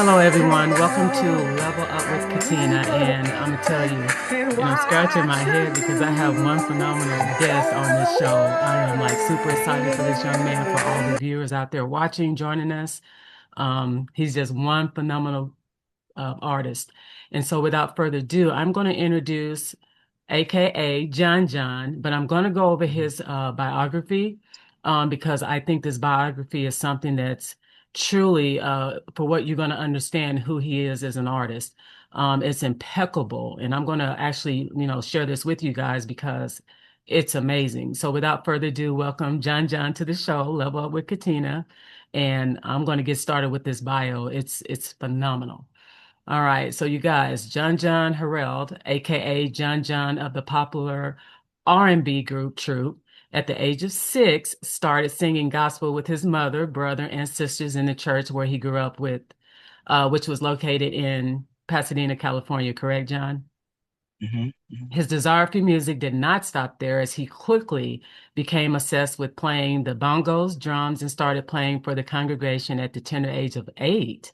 Hello, everyone. Welcome to Level Up with Katina. And I'm going to tell you, I'm scratching my head because I have one phenomenal guest on this show. I am like super excited for this young man, for all the viewers out there watching, joining us. He's just one phenomenal artist. And so without further ado, I'm going to introduce AKA Jon Jon, but I'm going to go over his biography because I think this biography is something that's truly for what you're going to understand who he is as an artist. It's impeccable, and I'm going to actually, share this with you guys because it's amazing. So without further ado, welcome Jon Jon to the show, Level Up with Katina, and I'm going to get started with this bio. It's phenomenal. All right, so you guys, Jon Jon Harreld, aka Jon Jon of the popular R&B group TROOP, at the age of 6, started singing gospel with his mother, brother, and sisters in the church where he grew up with, which was located in Pasadena, California. Correct, John? hmm hmm His desire for music did not stop there as he quickly became obsessed with playing the bongos, drums, and started playing for the congregation at the tender age of 8.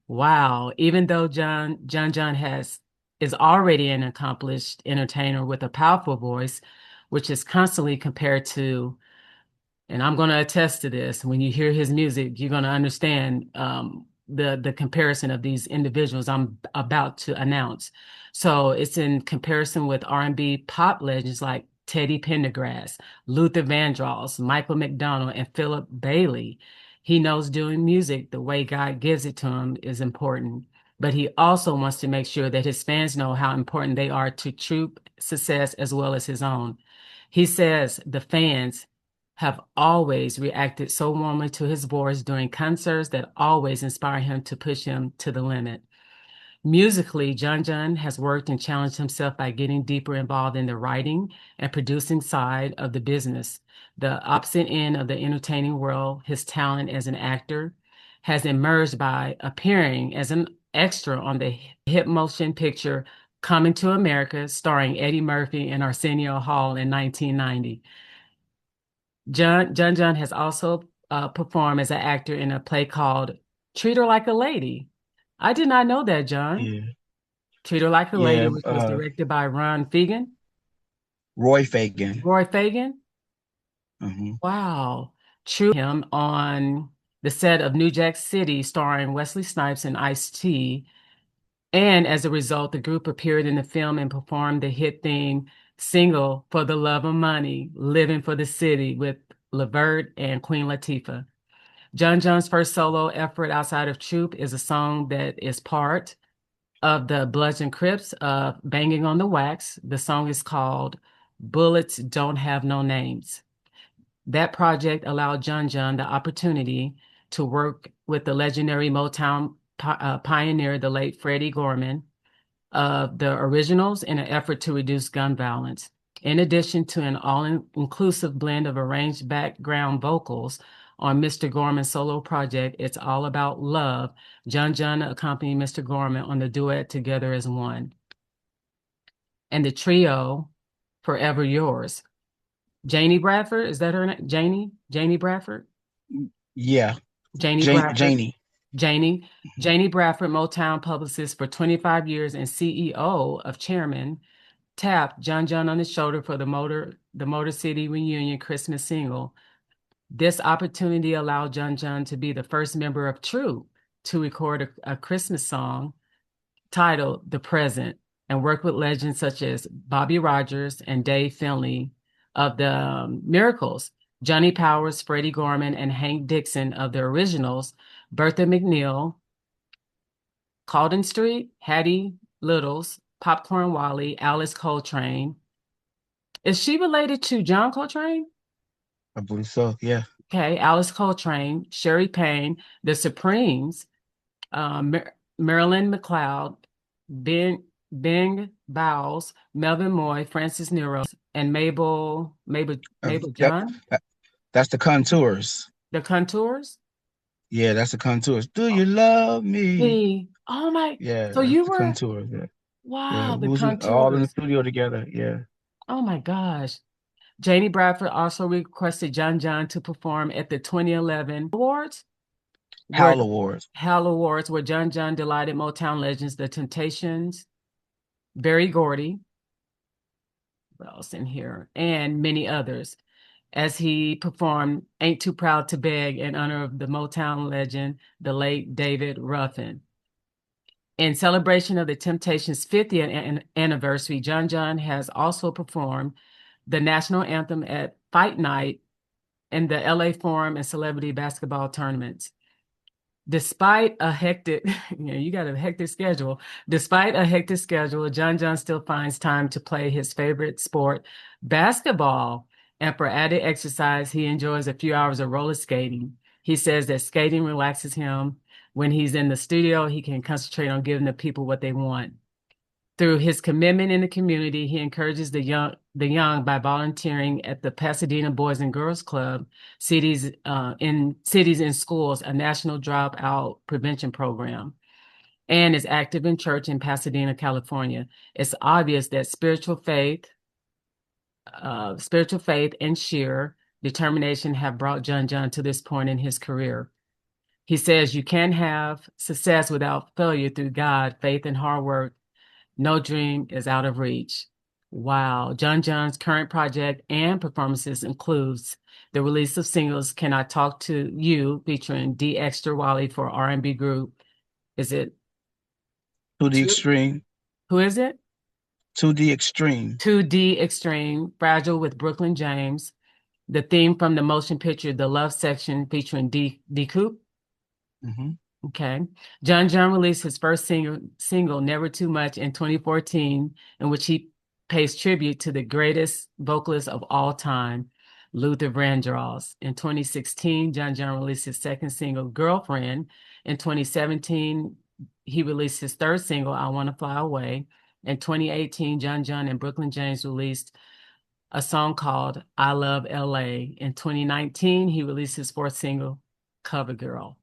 Wow. Even though Jon is already an accomplished entertainer with a powerful voice, which is constantly compared to, and I'm going to attest to this, when you hear his music, you're going to understand the comparison of these individuals I'm about to announce. So it's in comparison with R&B pop legends like Teddy Pendergrass, Luther Vandross, Michael McDonald, and Philip Bailey. He knows doing music the way God gives it to him is important, but he also wants to make sure that his fans know how important they are to Troop success as well as his own. He says the fans have always reacted so warmly to his voice during concerts that always inspire him to push him to the limit. Musically, Jon Jon has worked and challenged himself by getting deeper involved in the writing and producing side of the business. The opposite end of the entertaining world, his talent as an actor has emerged by appearing as an extra on the hit motion picture Coming to America, starring Eddie Murphy and Arsenio Hall in 1990. Jon Jon has also performed as an actor in a play called Treat Her Like a Lady. I did not know that, John. Yeah, Treat Her Like a Lady, yeah. which was directed by Ron Fegan, Roy Fegan. Roy Fegan. hmm Wow. True him on the set of New Jack City, starring Wesley Snipes and Ice-T. And as a result, the group appeared in the film and performed the hit theme single For the Love of Money, Living for the City with LeVert and Queen Latifah. Jon Jon's first solo effort outside of Troop is a song that is part of the Bloods and Crips of Banging on the Wax. The song is called Bullets Don't Have No Names. That project allowed Jon Jon the opportunity to work with the legendary Motown pioneer, the late Freddie Gorman, of the originals in an effort to reduce gun violence. In addition to an all-inclusive blend of arranged background vocals on Mr. Gorman's solo project, It's All About Love, Jon Jon accompanied Mr. Gorman on the duet Together as One. And the trio, Forever Yours. Janie Bradford, is that her name? Janie? Janie Bradford? Yeah, Janie Bradford. Janie. Janie. Janie Bradford, Motown publicist for 25 years and CEO of Chairman, tapped Jon Jon on the shoulder for the Motor City reunion Christmas single. This opportunity allowed Jon Jon to be the first member of True to record a Christmas song titled The Present and work with legends such as Bobby Rogers and Dave Finley of the Miracles, Johnny Powers, Freddie Gorman, and Hank Dixon of the originals, Bertha McNeil, Calden Street, Hattie Littles, Popcorn Wally, Alice Coltrane. Is she related to John Coltrane? I believe so. Yeah. Okay, Alice Coltrane, Sherry Payne, The Supremes, Marilyn McLeod, Bing Bowles, Melvin Moy, Francis Nero, and Mabel Yep. John. That's the contours. The Contours. Yeah, that's the contours. Do you love me? Oh my, Yeah, so that's you the were, contours. Yeah, yeah. wow, the We was all in the Contours. studio together. Yeah. Oh my gosh. Janie Bradford also requested Jon Jon to perform at the 2011 awards. where Howell Awards. Hal Awards, where Jon Jon delighted Motown legends, The Temptations, Berry Gordy, what else in here, and many others, as he performed Ain't Too Proud to Beg in honor of the Motown legend, the late David Ruffin. In celebration of the Temptations' 50th anniversary, Jon Jon has also performed the national anthem at Fight Night in the LA Forum and celebrity basketball tournaments. Despite a hectic, you got a hectic schedule. Despite a hectic schedule, Jon Jon still finds time to play his favorite sport, basketball. And for added exercise, he enjoys a few hours of roller skating. He says that skating relaxes him. When he's in the studio, he can concentrate on giving the people what they want. Through his commitment in the community, he encourages the young by volunteering at the Pasadena Boys and Girls Club, cities and schools, a national dropout prevention program, and is active in church in Pasadena, California. It's obvious that spiritual faith and sheer determination have brought Jon Jon to this point in his career. He says you can have success without failure through God, faith, and hard work. No dream is out of reach. Wow. Jon Jon's current project and performances includes the release of singles Can I Talk to You featuring D Extra Wally for R&B Group. Is it To the two? extreme. Who is it? To the extreme. 2D Extreme, Fragile with Brooklyn James. The theme from the motion picture The Love Section featuring D Coop. Hmm. Okay. Jon Jon released his first single, Never Too Much, in 2014, in which he pays tribute to the greatest vocalist of all time, Luther Vandross. In 2016, Jon Jon released his second single, Girlfriend. In 2017, he released his third single, I Want to Fly Away. In 2018, Jon Jon and Brooklyn James released a song called I Love LA. In 2019, he released his fourth single, Cover Girl.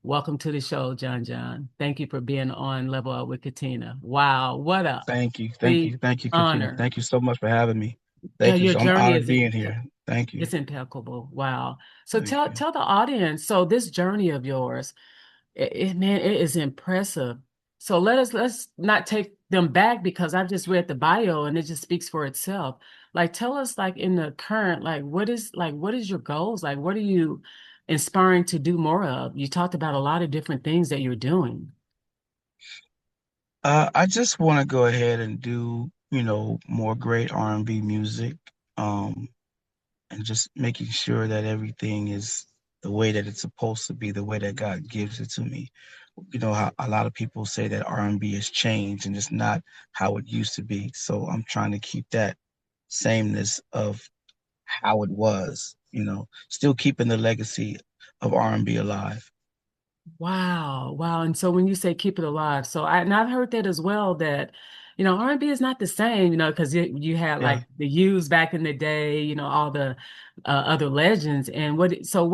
Welcome to the show, Jon Jon. Thank you for being on Level Up with Katina. Wow, what a Thank you. Thank big you. Thank you, Katina. honor. Thank you so much for having me. Yeah, Thank you. your I'm journey honored is being here. Thank you. it's impeccable. Wow. So Thank tell you. tell the audience. So this journey of yours, man, it is impressive. So let's not take them back because I've just read the bio and it just speaks for itself. Like tell us like in the current, what is your goals? Like what are you inspiring to do more of? You talked about a lot of different things that you're doing. I just want to go ahead and do, more great R&B music, um, and just making sure that everything is the way that it's supposed to be, the way that God gives it to me. You know how a lot of people say that R&B has changed and it's not how it used to be. So I'm trying to keep that sameness of how it was, still keeping the legacy of R&B alive. Wow, wow. And so when you say keep it alive, and I've heard that as well that, R&B is not the same, because you had Yeah. like the U's back in the day, all the other legends. And what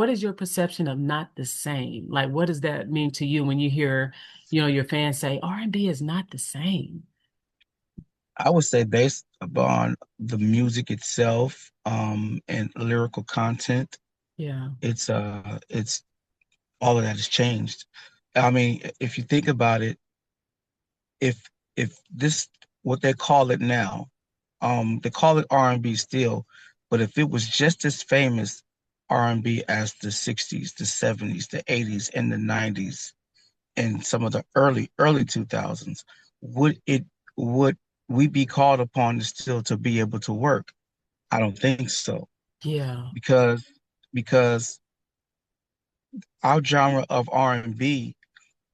is your perception of not the same? Like, what does that mean to you when you hear, your fans say R&B is not the same? I would say based upon the music itself, and lyrical content, Yeah, it's all of that has changed. I mean, if you think about it, if if this what they call it now, they call it R&B still, but if it was just as famous R&B as the 60s, the 70s, the 80s, and the 90s, and some of the early 2000s, would we be called upon still to be able to work? I don't think so, yeah, because because our genre of R&B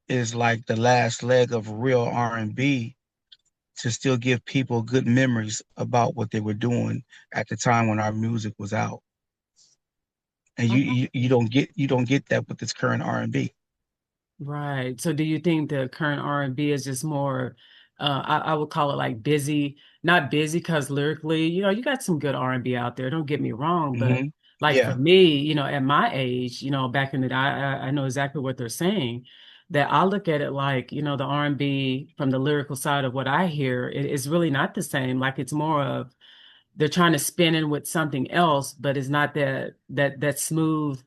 is like the last leg of real R&B to still give people good memories about what they were doing at the time when our music was out. And you don't get that with this current R&B. right. So do you think the current R&B is just more, I would call it like busy, not busy because lyrically, you got some good R&B out there, don't get me wrong, but Hmm. like for Yeah, me, at my age, back in the day, I know exactly what they're saying, that I look at it like, the R&B from the lyrical side of what I hear, it's really not the same. Like it's more of they're trying to spin in with something else, but it's not that smooth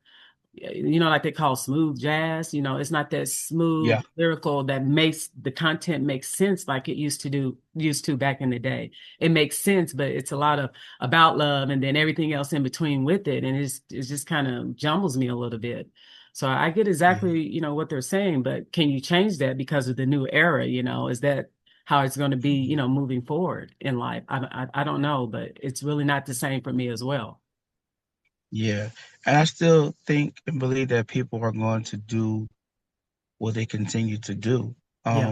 like they call smooth jazz. It's not that smooth Yeah, lyrical that makes the content make sense like it used to back in the day. It makes sense, but it's a lot of about love and then everything else in between with it. And it's just kind of jumbles me a little bit. So I get yeah, exactly, what they're saying, but can you change that because of the new era? Is that how it's going to be, moving forward in life? I don't know, but it's really not the same for me as well. yeah. And I still think and believe that people are going to do what they continue to do. Yeah,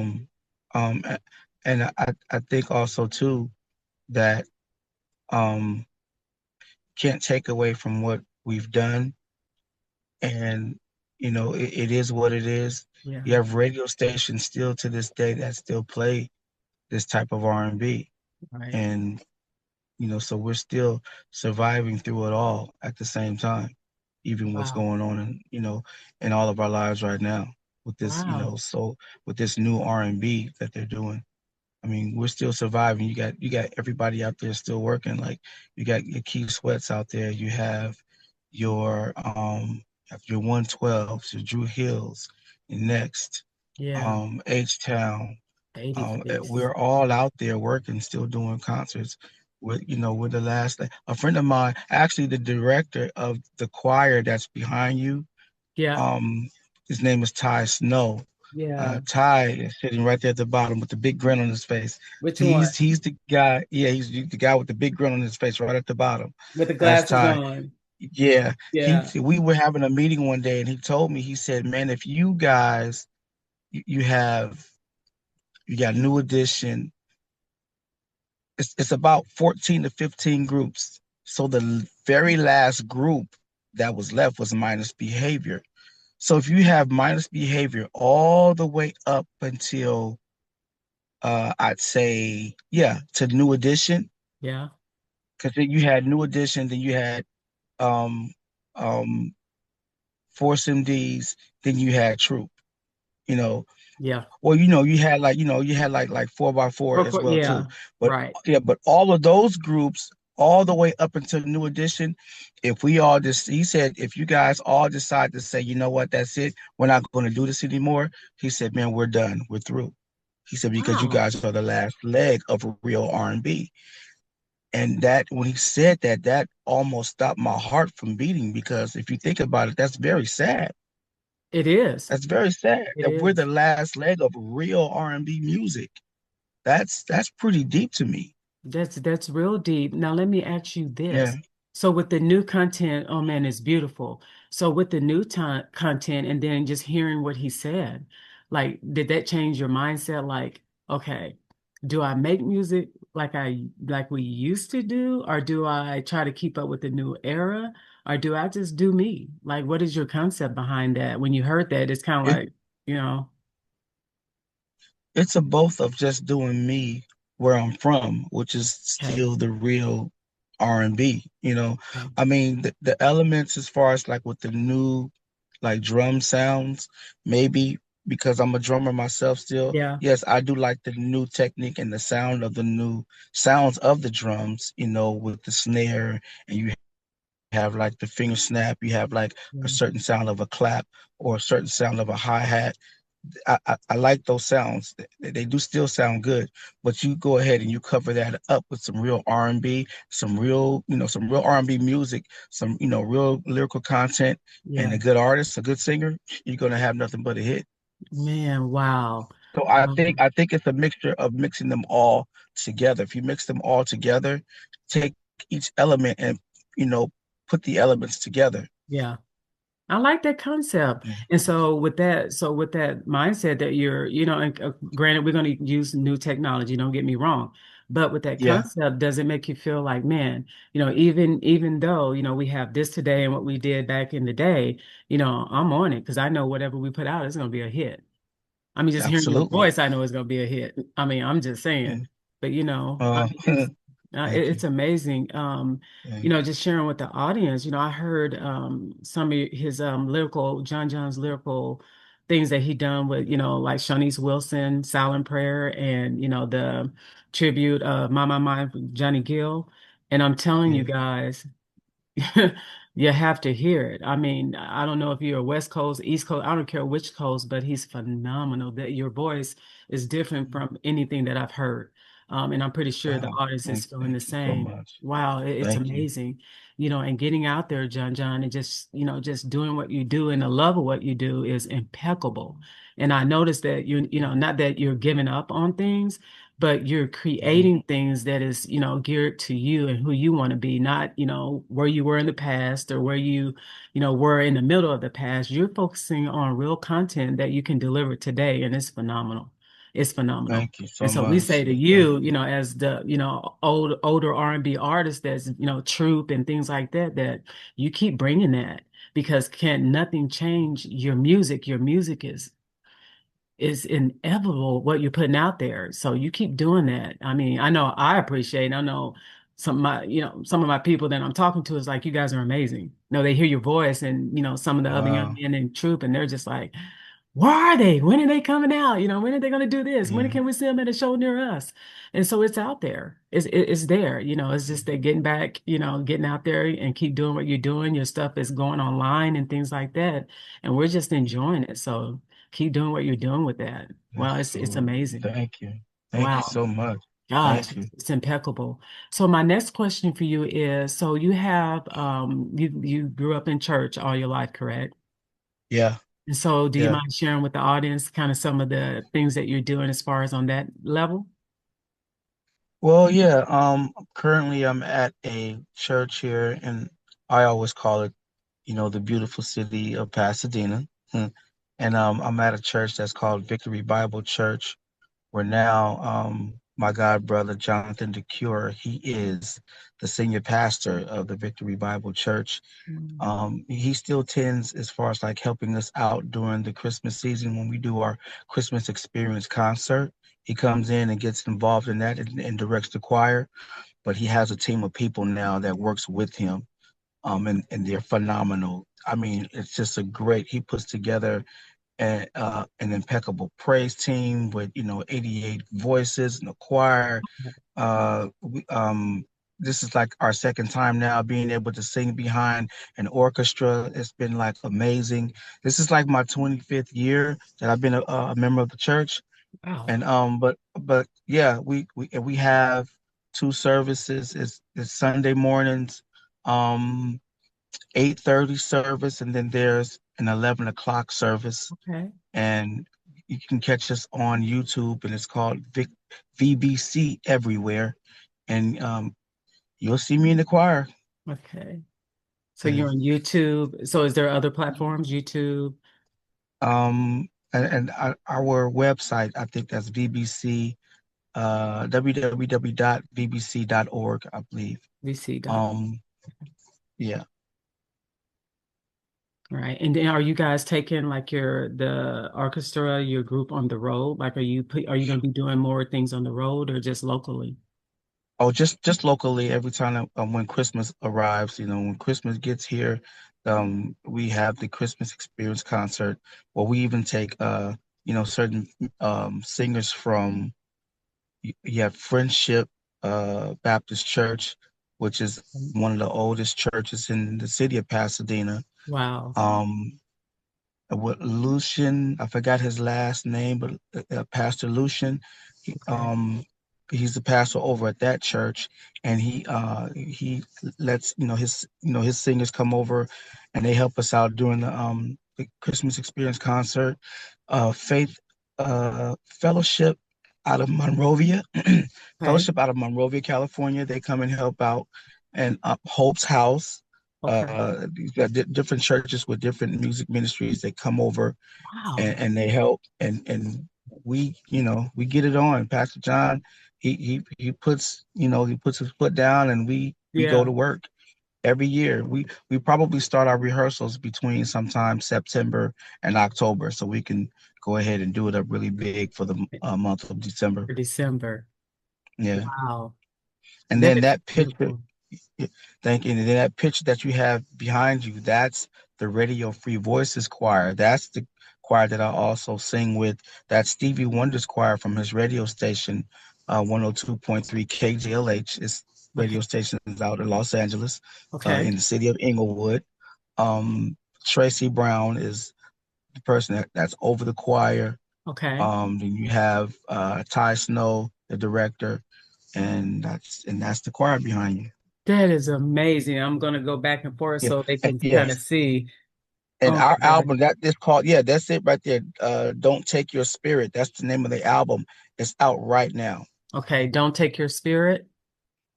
Um, a- and I think also too that um can't take away from what we've done, and it is what it is. You yeah, have radio stations still to this day that still play this type of R&B, right. and so we're still surviving through it all at the same time, even what's Wow. going on in all of our lives right now with this, Wow. so with this new R&B that they're doing. I mean, we're still surviving. You got everybody out there still working. Like you got your Key Sweats out there. You have your 112s, your Drew Hills, your Next, Yeah. H-Town. Babyface. We're all out there working, still doing concerts. We're the last. A friend of mine, actually the director of the choir that's behind you, Yeah. um, his name is Ty Snow. Yeah. Ty is sitting right there at the bottom with the big grin on his face. Which one? He's the guy. Yeah, he's the guy with the big grin on his face right at the bottom. With the That's glasses Ty. on. Yeah, Yeah. we were having a meeting one day, and he told me, he said, "Man, if you guys you got New Edition, it's about 14 to 15 groups. So the very last group that was left was Minus Behavior. So if you have Minus Behavior all the way up until I'd say, yeah, to New Edition, Yeah. because then you had New Edition, then you had um um Force MDs, then you had Troop, you know. Yeah. Well, you had like 4x4 as well too. Yeah. But Right. yeah, but all of those groups, all the way up until New Edition, if we all just, he said, if you guys all decide to say, you know what, that's it, we're not going to do this anymore. He said, man, we're done, we're through. He said, because you Wow. guys are the last leg of real R&B. And that, when he said that, that almost stopped my heart from beating, because if you think about it, that's very sad. It is. That's very sad It that we're the is. last leg of real R&B music. That's pretty deep to me. That's real deep. Now let me ask you Yeah. this. So with the new content, oh man, it's beautiful. So with the new time content and then just hearing what he said, like did that change your mindset? Like, okay, do I make music like we used to do, or do I try to keep up with the new era, or do I just do me? Like, what is your concept behind that? When you heard that, it's kind of It like, you know, it's a both of just doing me where I'm from, which is okay, still the real R&B, you know. yeah, I mean, the elements as far as like with the new like drum sounds, maybe because I'm a drummer myself still. yeah, Yes, I do like the new technique and the sound of the new sounds of the drums, with the snare, and you have like the finger snap, you have like a yeah. certain sound of a clap or a certain sound of a hi-hat. I like those sounds. They do still sound good, but you go ahead and you cover that up with some real R&B, some real R&B music, some, real lyrical content, and Yeah. a good artist, a good singer, you're gonna have nothing but a hit. Man, wow. So I think Um, I think it's a mixture of mixing them all together. If you mix them all together, take each element and you know put the elements together. yeah. I like that concept. Yeah. And so with that mindset that and granted, we're going to use new technology, don't get me wrong. But with that Yeah, concept, does it make you feel like, man, even though, we have this today and what we did back in the day, I'm on it because I know whatever we put out is going to be a hit. I mean, just hearing your absolutely. voice, I know it's going to be a hit. I mean, I'm just saying, Yeah. but Uh, thank you. it's amazing. Thank you. Just sharing with the audience, I heard some of his lyrical, Jon's lyrical things that he done with, like Shanice Wilson, Silent Prayer, and the tribute My Mind, Johnny Gill. And I'm telling you Yeah. guys, You have to hear it. I mean, I don't know if you're West Coast, East Coast, I don't care which coast, but he's phenomenal. That your voice is different from anything that I've heard. And I'm pretty sure the Oh, audience is feeling the thank you so same. much. Wow, it's Thank you. amazing. And getting out there, Jon Jon, and just, just doing what you do and the love of what you do is impeccable. And I noticed that not that you're giving up on things, but you're Mhm. creating things that is, geared to you and who you want to be, not, where you were in the past or where you, were in the middle of the past. You're focusing on real content that you can deliver today, and it's phenomenal. It's phenomenal. Thank you And so so we much. say to Thank you, you. as the, older R&B artist that's, troop and things like that, that you keep bringing that because can nothing change your music. Your music is inevitable what you're putting out there. So you keep doing that. I mean, I know I appreciate it. I know some of my people that I'm talking to is like, you guys are amazing. No, they hear your voice and, some of the other young Wow. men in troop and they're just like, where are they? When are they coming out? When are they going to do this? When Yeah. can we see them at a show near us? And so it's out there. It's there. It's just that getting back, getting out there and keep doing what you're doing. Your stuff is going online and things like that. And we're just enjoying it. So keep doing what you're doing with that. Well, it's Absolutely. amazing. Thank you. Thank you Wow. so much. Gosh, Thank you. it's impeccable. So my next question for you is, so you have you grew up in church all your life, correct? Yeah. And so do you Yeah. mind sharing with the audience kind of some of the things that you're doing as far as on that level? Well, yeah. Currently I'm at a church here, and I always call it, the beautiful city of Pasadena. Hmm. And I'm at a church that's called Victory Bible Church, where now my god brother Jonathan DeCure, he is the senior pastor of the Victory Bible Church. Mm. He still tends as far as like helping us out during the Christmas season when we do our Christmas experience concert. He comes in and gets involved in that and directs the choir, but he has a team of people now that works with him. And they're phenomenal. I mean, it's just a great, he puts together an impeccable praise team with 88 voices in the choir. This is like our second time now being able to sing behind an orchestra. It's been like amazing. This is like my 25th year that I've been a member of the church. Wow. And but yeah, we have two services. It's Sunday mornings, um 8:30 service, and then there's an 11 o'clock service. Okay. And you can catch us on YouTube, and it's called VBC Everywhere. And you'll see me in the choir. Okay. So Yeah. you're on YouTube. So is there other platforms? YouTube, Our website, I think that's VBC, www.vbc.org, I believe. VC dot. Um, yeah. Right. And then are you guys taking like the orchestra, your group on the road? Like are you going to be doing more things on the road or just locally? Oh, just locally, every time when Christmas arrives, when Christmas gets here, we have the Christmas Experience concert, where we even take certain singers from you have Friendship Baptist Church, which is one of the oldest churches in the city of Pasadena. Wow. Um, with Lucian, I forgot his last name, but Pastor Lucian, he, Okay. he's the pastor over at that church, and he lets his singers come over, and they help us out during the Christmas Experience concert. Faith Fellowship out of Monrovia, Okay. Fellowship out of Monrovia, California, they come and help out, and Hope's House. Okay. You've got different churches with different music ministries. They come over Wow. and they help, and we get it on. Pastor John, he puts his foot down, and we go Yeah. to work every year. We probably start our rehearsals between sometime September and October, so we can go ahead and do it up really big for the month of December. For December. Yeah, Wow. and That then is that picture. beautiful. Yeah, thank you. And then that picture that you have behind you, that's the Radio Free Voices choir. That's the choir that I also sing with. That's Stevie Wonder's choir from his radio station, 102.3 KJLH. Okay. radio stations out in Los Angeles, Okay. in the city of Inglewood. Tracy Brown is the person that's over the choir. Okay. Then you have Ty Snow, the director, and that's the choir behind you. That is amazing. I'm gonna go back and forth Yeah, so they can kind of yes. see. And Oh our my God. album that is called, yeah, that's it right there. Don't Take Your Spirit. That's the name of the album. It's out right now. Okay. Don't take your spirit.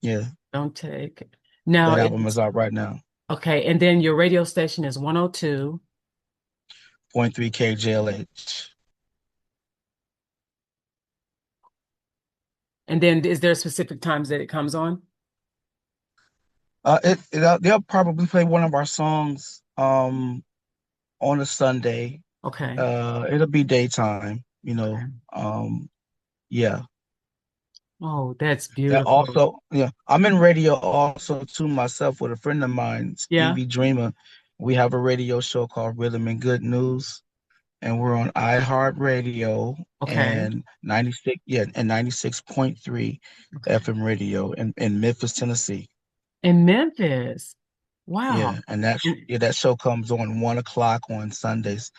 Yeah, Don't take. Now that album it's is out right now. okay. And then your radio station is 102. Point 3 KJLH. And then is there specific times that it comes on? They'll probably play one of our songs on a Sunday. Okay. It'll be daytime, you know. Okay. Yeah. Oh, that's That beautiful. also, yeah. I'm in radio also too myself with a friend of mine, Yeah. Stevie Dreamer. We have a radio show called Rhythm and Good News, and we're on iHeartRadio Okay. and 96, yeah, and 96.3 Okay. FM radio in Memphis, Tennessee. In Memphis. Wow. Yeah, and that show comes on 1 o'clock on Sundays.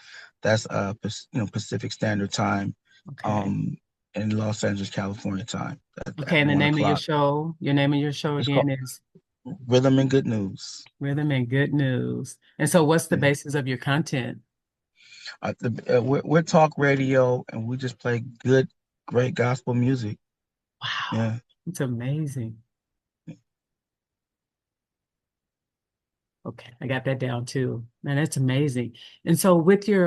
That's Pacific Standard Time, Okay. um, in Los Angeles, California time Okay. at And the one name of your o'clock. show, your name of your show It's again called is Rhythm and Good News. Rhythm and Good News. And so what's the Yeah. basis of your content? We're talk radio, and we just play good, great gospel music. Wow. Yeah. It's amazing. Okay, I got that down too. Man, that's amazing. And so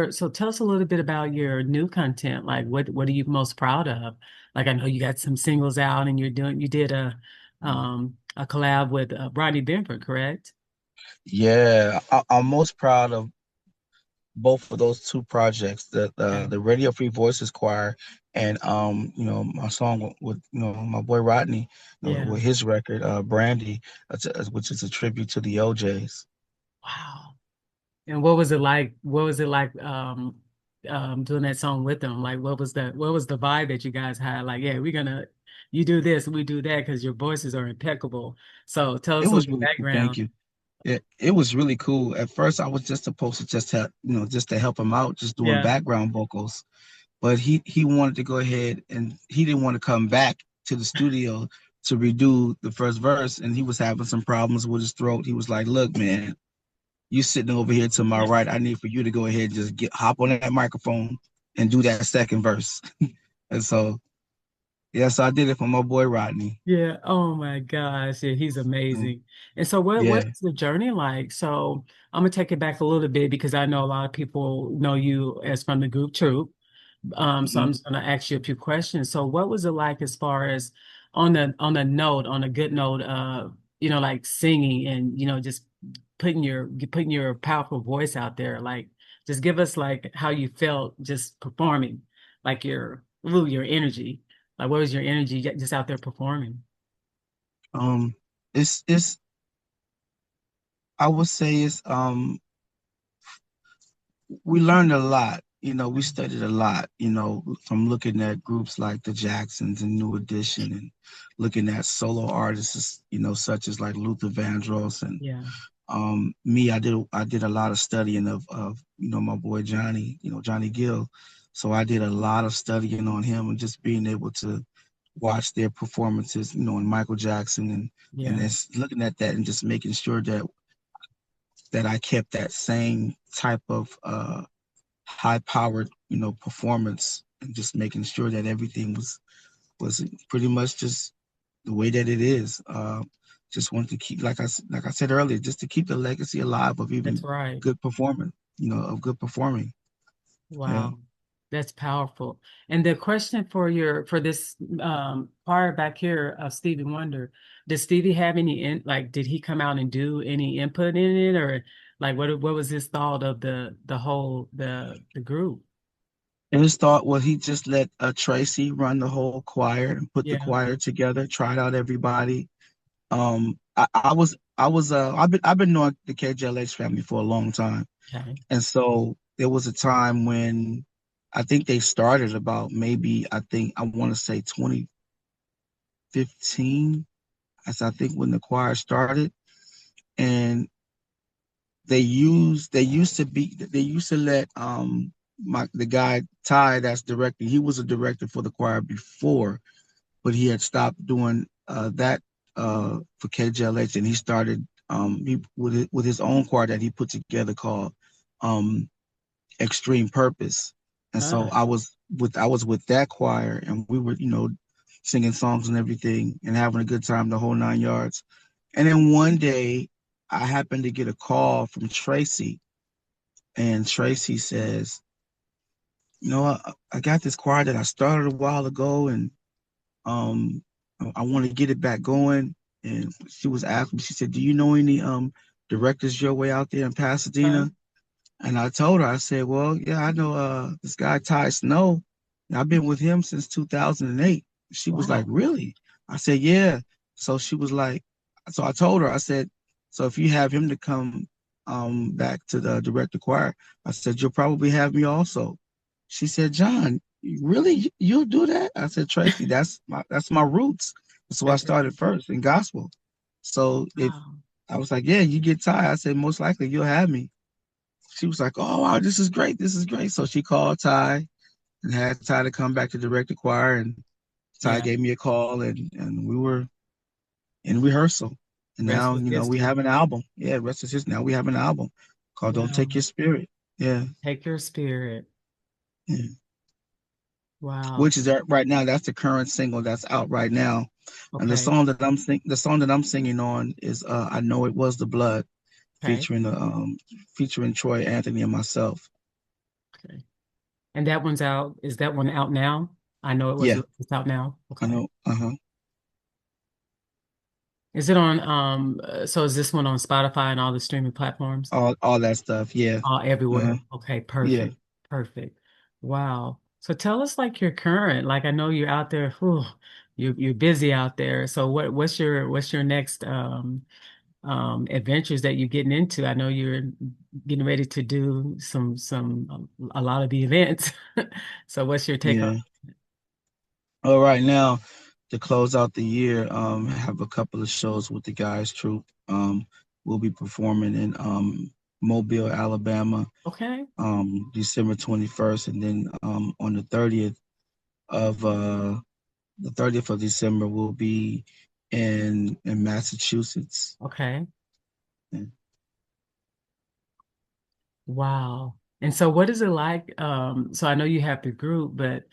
so tell us a little bit about your new content. Like what are you most proud of? Like I know you got some singles out and you did a collab with Rodney Benford, correct? Yeah, I'm most proud of both of those two projects, Okay. the Radio Free Voices Choir and my song with my boy Rodney, Yeah. with his record Brandy, which is a tribute to the OJs. Wow. And what was it like? What was it like doing that song with them? Like what was the vibe that you guys had? Like, yeah, you do this, we do that because your voices are impeccable. So tell It us a was little really cool. Thank background. you. It was really cool. At first, I was just supposed to just to help him out, just doing Yeah. background vocals. But he wanted to go ahead, and he didn't want to come back to the studio to redo the first verse, and he was having some problems with his throat. He was like, "Look, man, you sitting over here to my right. I need for you to go ahead and just hop on that microphone and do that second verse." And so, yeah, so I did it for my boy Rodney. Yeah. Oh my gosh. Yeah, he's Mm, amazing. And so what yeah. is the journey like? So I'm gonna take it back a little bit because I know a lot of people know you as from the group Troop. So I'm Mhm. just gonna ask you a few questions. So what was it like as far as on a good note, like singing and just putting your powerful voice out there. Like just give us like how you felt just performing, like your energy. Like what was your energy just out there performing? Um, it's I would say it's we learned a lot. We studied a lot, from looking at groups like the Jacksons and New Edition and looking at solo artists, such as like Luther Vandross and Yeah, me, I did a lot of studying of my boy Johnny, Johnny Gill. So I did a lot of studying on him and just being able to watch their performances, and Michael Jackson and yeah, just looking at that and just making sure that I kept that same type of high powered, performance, and just making sure that everything was pretty much just the way that it is. Just wanted to keep, like I said earlier, just to keep the legacy alive of that's even right. good performing, of good performing. Yeah. Wow. That's powerful. And the question for this part back here of Stevie Wonder, does Stevie have any did he come out and do any input in it, or like what was his thought of the whole the group? And his thought was he just let Tracy run the whole choir and put the Yeah. choir together, tried out everybody. I've been knowing the KJLH family for a long time. Okay. And so there was a time when I think they started about maybe, I want to say 2015. I think when the choir started, and they used to let the guy Ty that's directing. He was a director for the choir before, but he had stopped doing that for KJLH, and he started with his own choir that he put together called um, Extreme Purpose. And so Nice. I was with that choir, and we were singing songs and everything and having a good time the whole 9 yards. And then one day I happened to get a call from Tracy, and Tracy says, I got this choir that I started a while ago, and um, I want to get it back going. And she was asking me, she said, "Do you know any directors your way out there in Okay. Pasadena?" And I told her, I said, "Well, yeah, I know this guy Ty Snow. I've been with him since 2008." She was like, Wow. "Really?" I said, "Yeah." So she was like, so I told her, I said, "So if you have him to come back to the director choir," I said, "you'll probably have me also." She said, "John, really, you'll do that?" I said, "Tracy, that's my roots. That's why I Take it. started first in gospel." So if Wow. I was like, "Yeah, you get Ty," I said, "Most likely you'll have me." She was like, "Oh wow, this is great, this is great." So she called Ty and had Ty to come back to direct the choir, and Ty Yeah. gave me a call, and we were in rehearsal. And Rest now, was we history. have an album. Yeah, rest is history. Now we have an album called "Don't Take Wow. Your Spirit." Yeah, Take your spirit. yeah. Wow. Which is right now. That's the current single that's out right now. And Okay. the song that I'm singing on is "I Know It Was the Blood," Okay. featuring Troy Anthony and myself. Okay. And that one's out. Is that one out now? I know Yeah, it's out now. I Okay. know. Uh-huh. Is it on so is this one on Spotify and all the streaming platforms? All that stuff. Yeah. Oh, Uh-huh. everywhere. Okay, Yeah. perfect. Perfect. Wow. So tell us like your current, like I know you're out there, whew, you're busy out there. So what's your next adventures that you're getting into? I know you're getting ready to do a lot of the events. So what's your take on? Yeah. All right, now to close out the year, have a couple of shows with the guys troupe. We'll be performing in Mobile, Alabama, Okay. December 21st, and then on of uh the 30th of December, we'll be in Massachusetts. Okay. Wow. And so what is it like? So I know you have the group, but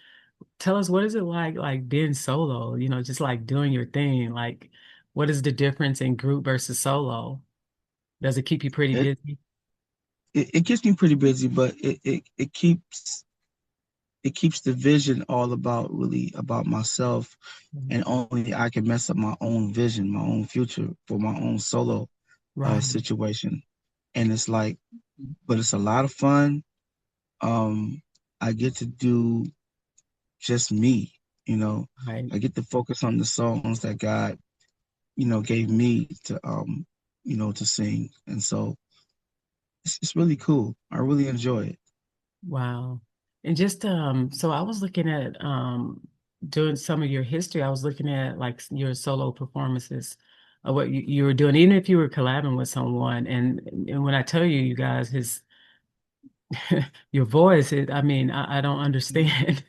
tell us what is it like being solo, just like doing your thing. Like what is the difference in group versus solo? Does it keep you pretty It, busy? it keeps me pretty busy, but it keeps the vision all about really about myself, Mhm. and only I can mess up my own vision, my own future for my own solo Right. situation. And it's like, but it's a lot of fun. Um, I get to do just me, you know. Right. I get to focus on the songs that God, gave me to sing. And so it's really cool. I really enjoy it. Wow. And just so I was looking at doing some of your history, I was looking at like your solo performances of what you were doing, even if you were collabing with someone. And when I tell you, you guys, his your voice, I mean, I don't understand.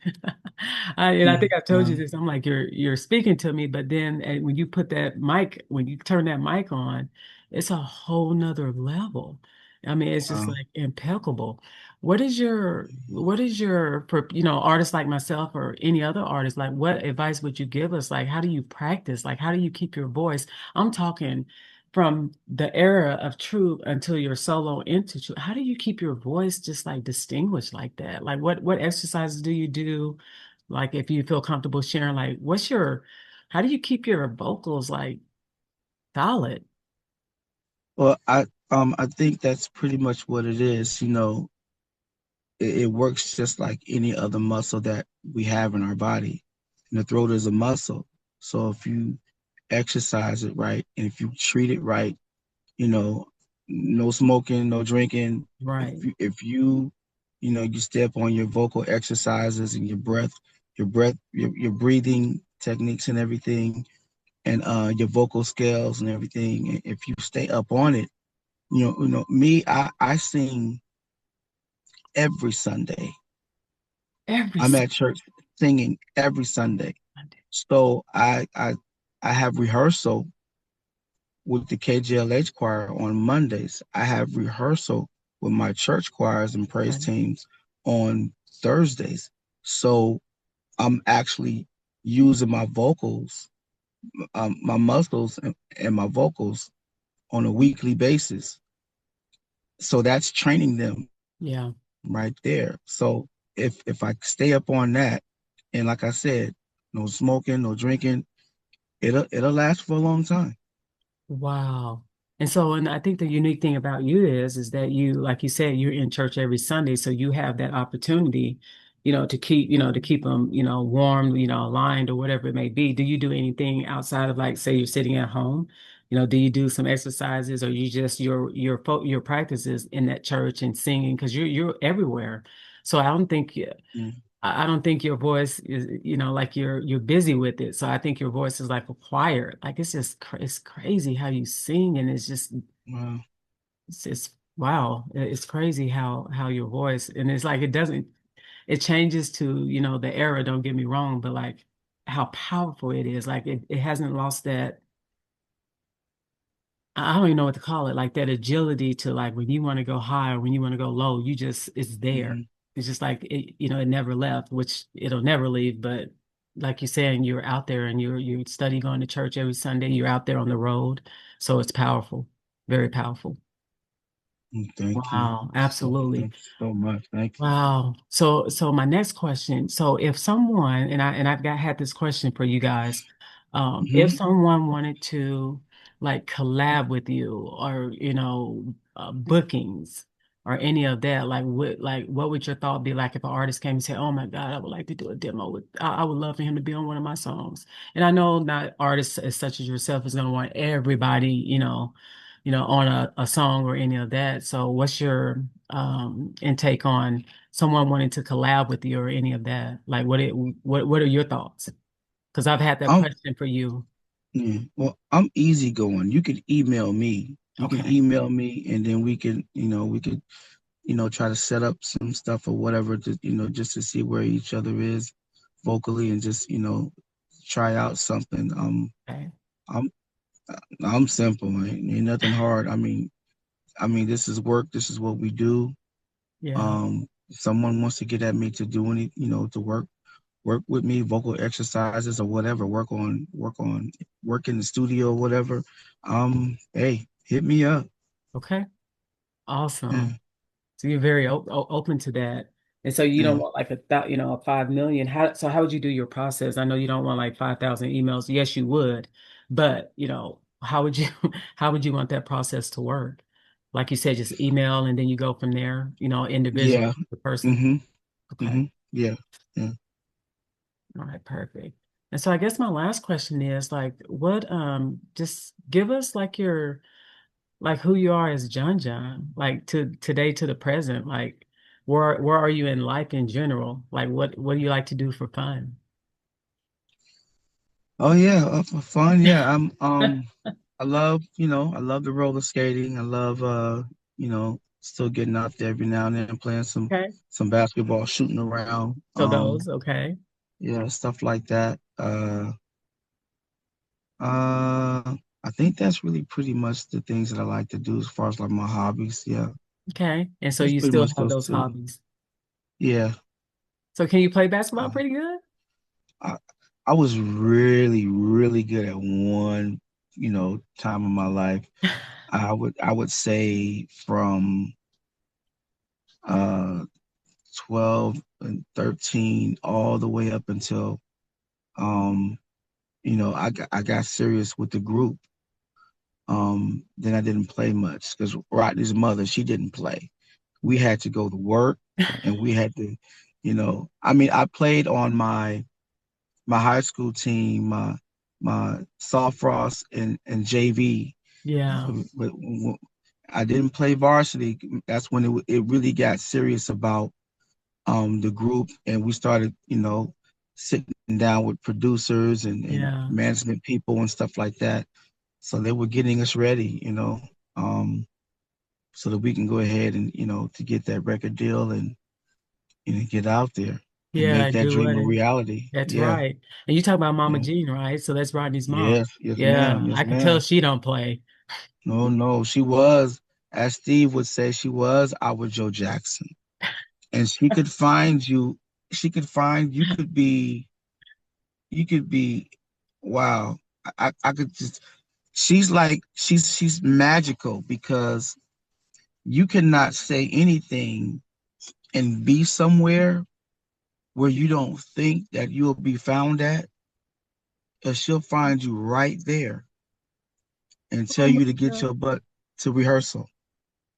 And I Yeah. think I told you this. I'm like, you're speaking to me, but then when you put that mic, when you turn that mic on, it's a whole nother level. I mean, it's just Wow. like impeccable. What is your for artists like myself or any other artist, like what advice would you give us? Like, how do you practice? Like, how do you keep your voice? I'm talking from the era of Troop until your solo into Troop, how do you keep your voice just like distinguished like that? Like what exercises do you do? Like if you feel comfortable sharing, like how do you keep your vocals like solid? Well, I think that's pretty much what it is. It works just like any other muscle that we have in our body. And the throat is a muscle. So if you exercise it right and if you treat it right, you know, no smoking, no drinking. Right, You step on your vocal exercises and your breath, your breathing techniques and everything, and your vocal scales and everything. And if you stay up on it, me, I sing every Sunday. Every I'm at church singing every Sunday. Sunday. So I have rehearsal with the KGLH choir on Mondays. I have rehearsal with my church choirs and praise Okay. teams on Thursdays. So I'm actually using my vocals, my muscles and my vocals on a weekly basis. So that's training them Yeah. right there. So if I stay up on that, and like I said, no smoking, no drinking, it'll last for a long time. Wow. And I think the unique thing about you is that you, like you said, you're in church every Sunday, so you have that opportunity, to keep them, warm, aligned or whatever it may be. Do you do anything outside of like, say, you're sitting at home? Do you do some exercises, or you just your practices in that church and singing? Because you're everywhere. So I don't think Mm, I don't think your voice is, like you're busy with it. So I think your voice is like acquired. Like it's just it's crazy how you sing, and wow. it's just wow. It's crazy how your voice, and it's like it changes to, the era, don't get me wrong, but like how powerful it is. Like it hasn't lost that. I don't even know what to call it, like that agility to like when you want to go high or when you want to go low, it's there. Hmm. It's just like it, it never left, which it'll never leave. But like you're saying, you're out there and you study going to church every Sunday. You're out there on the road, so it's powerful, very powerful. Thank you. Wow, absolutely. Thank you so much. Thank you. Wow. So my next question. So if someone, and I've got had this question for you guys, if Hmm. someone wanted to like collab with you, or bookings or any of that, what would your thought be like if an artist came and said, "Oh my God, I would like to do a demo with, I would love for him to be on one of my songs." And I know not artists as such as yourself is going to want everybody, on a song or any of that. So what's your intake on someone wanting to collab with you or any of that? Like what are your thoughts? Because I've had that I'm question for you. Yeah. Well, I'm easygoing. You can email me. You can Okay. email me, and then we could try to set up some stuff or whatever just to see where each other is vocally and just, try out something. Okay. I'm I'm simple. Ain't nothing hard. I mean, this is work. This is what we do. Yeah. If someone wants to get at me to do any, to work with me, vocal exercises or whatever, work in the studio or whatever. Hey, hit me up. Okay. Yeah, Awesome. So you're very open to that. And so you don't yeah. want like a 5 million. How would you do your process? I know you don't want like 5,000 emails. Yes, you would, but how would you how would you want that process to work? Like you said, just email and then you go from there, individual Yeah. the person. Mm-hmm. Okay. Mm-hmm. Yeah. Yeah. All right, perfect. And so I guess my last question is like what just give us like your like who you are as Jon Jon, like to today to the present, like where are you in life in general? Like what do you like to do for fun? Oh yeah, for fun. Yeah. I love the roller skating. I love still getting out there every now and then playing some Okay. some basketball, shooting around. So those, okay. Yeah, stuff like that. I think that's really pretty much the things that I like to do as far as like my hobbies. Yeah, Okay. And so it's you pretty still much have those those two. hobbies. Yeah. So can you play basketball Uh, pretty good? I, I was really, really good at one, time of my life. I would say from uh 12 and 13 all the way up until um I got serious with the group. Then I didn't play much because Rodney's mother, she didn't play. We had to go to work and we had to, I played on my high school team, my sophomores and JV, Yeah. but I didn't play varsity. That's when it really got serious about the group, and we started, sitting down with producers and Yeah. management people and stuff like that. So they were getting us ready, um, so that we can go ahead and, to get that record deal and, get out there and Yeah, make that dream a duet. reality. That's Yeah. right. And you talk about Mama Yeah. Jean, right? So that's Rodney's mom. Yes, yes, ma'am. Yeah, Yes, I can tell ma'am. she don't play. No, no, she was, as Steve would say, she was our Joe Jackson. And she could find, you could be, wow. I could just, she's magical because you cannot say anything and be somewhere where you don't think that you'll be found at, and she'll find you right there and tell Oh my you to get God. your butt to rehearsal.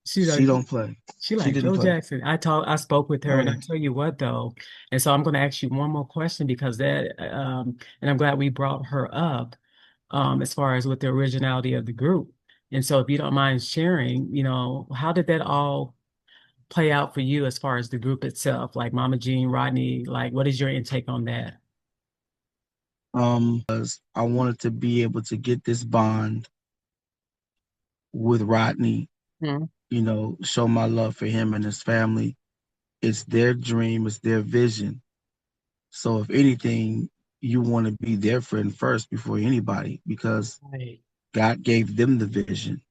She She like don't play. she She like didn't Joe play. Jackson. I spoke with her Oh and I yeah. tell you what though. And so I'm going to ask you one more question because that and I'm glad we brought her up as far as with the originality of the group. And so if you don't mind sharing, how did that all play out for you as far as the group itself? Like Mama Jean, Rodney, like what is your intake on that? Because I wanted to be able to get this bond with Rodney, Hmm. show my love for him and his family. It's their dream, it's their vision. So if anything, you want to be their friend first before anybody because Right. God gave them the vision.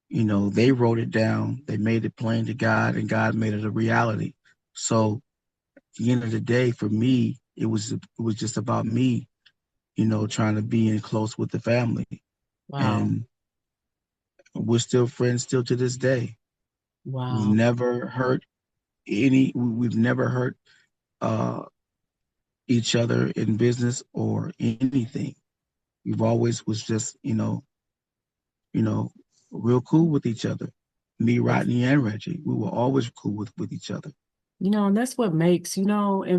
They wrote it down, they made it plain to God, and God made it a reality. So at the end of the day, for me, it was just about me, trying to be in close with the family. Wow. And we're still friends still to this day. We've Wow. never hurt we've never hurt uh each other in business or anything. We've always was just, you know, real cool with each other. Me, That's Rodney, and Reggie. We were always cool with each other. And that's what makes, in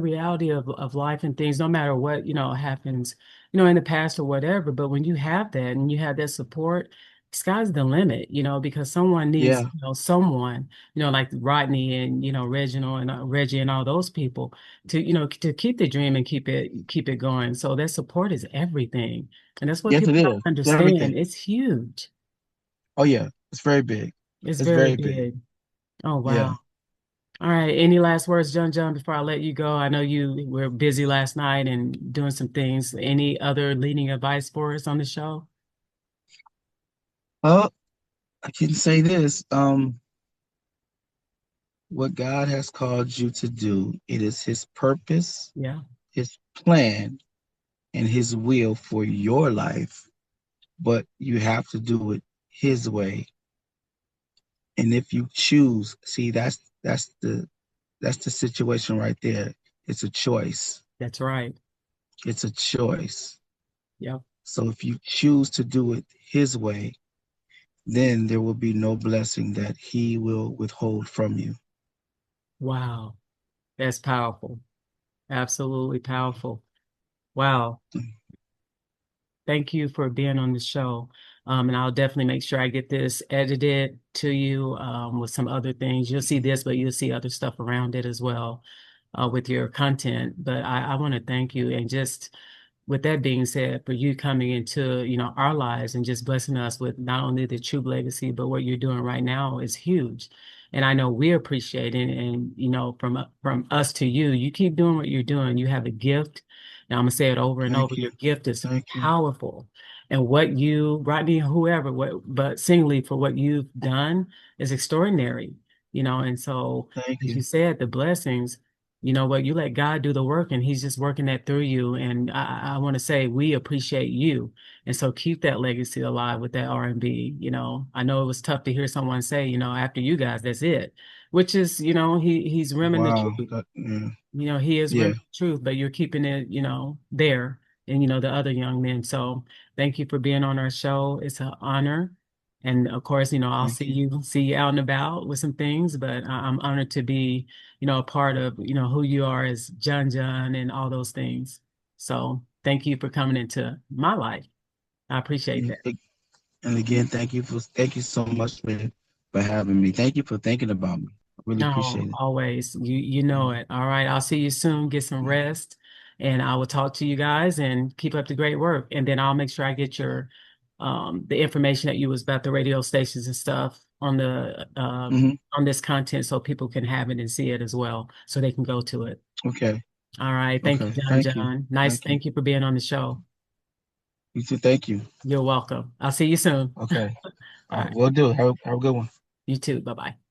reality of life and things, no matter what, happens, in the past or whatever, but when you have that and you have that support, sky's the limit, because someone needs, Yeah, someone, like Rodney and, Reginald and Reggie and all those people to keep the dream and keep it going. So that support is everything. And that's what yes, people it don't is. It's understand. everything. It's huge. Oh yeah, it's very big. It's It's very very big. big. Oh, Yeah. wow. All right. Any last words, Jon Jon, before I let you go? I know you were busy last night and doing some things. Any other leading advice for us on the show? Oh, I can say this. What God has called you to do, it is His purpose, Yeah, His plan, and His will for your life. But you have to do it His way. And if you choose, see, that's the situation right there. It's a choice. that's right. It's a choice. Yep. So if you choose to do it His way, then there will be no blessing that He will withhold from you. Wow. That's powerful. Absolutely powerful. Wow. Thank you for being on the show. And I'll definitely make sure I get this edited to you with some other things. You'll see this, but you'll see other stuff around it as well with your content. But I want to thank you and just with that being said, for you coming into, our lives and just blessing us with not only the true legacy, but what you're doing right now is huge. And I know we appreciate it. And, from us to you, you keep doing what you're doing. You have a gift. Now I'm gonna say it over and over. Thank you. Your gift is Thank you. powerful. And what you, Rodney, whoever, but singly for what you've done is extraordinary, and so Thank as you you. said, the blessings. You know what? You let God do the work and he's just working that through you. And I want to say we appreciate you. And so keep that legacy alive with that R&B. I know it was tough to hear someone say, after you guys, that's it, which is, he's rimming the Wow. truth. Yeah. He is Yeah. rimming the truth, but you're keeping it, there and, the other young men. So thank you for being on our show. It's an honor. And of course, I'll Thank see you. you out and about with some things, but I'm honored to be, a part of, who you are as Jon Jon and all those things. So thank you for coming into my life. I appreciate Yeah. that. And again, thank you so much, man, for having me. Thank you for thinking about me. I really No, appreciate it. always. You know it. All right. I'll see you soon. Get some rest. And I will talk to you guys and keep up the great work. And then I'll make sure I get your the information that you was about the radio stations and stuff Hmm. on this content so people can have it and see it as well, so they can go to it. Okay. All right. Thank you, Okay. Jon Thank you. Jon. Nice. Thank you. Thank you for being on the show. You too. Thank you. You're welcome. I'll see you soon. Okay. All right. We'll do. Have a good one. You too. Bye-bye.